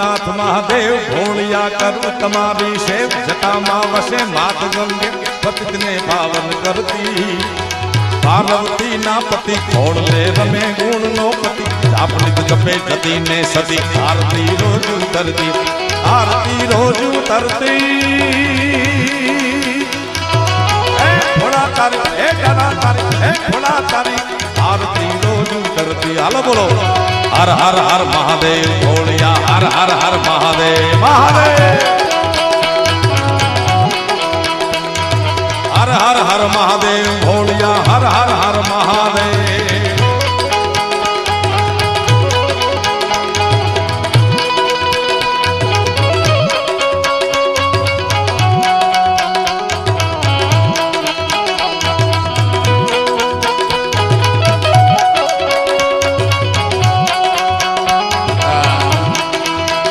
नाथ महादेव भोलिया करूं तमारी सेव जटा मां वसे मात गंगे पतित ने पावन करती पार्वती ना पति खोड़ ले रमे गुण नो पति जापनित जपे जती ने सती आरती रोज उतरती आरती रोज उतरती भोला तारी डरा तारी भोला तारी आरती रोज उतरती हालो बोलो हर हर हर महादेव भोलिया हर हर हर महादेव महादेव।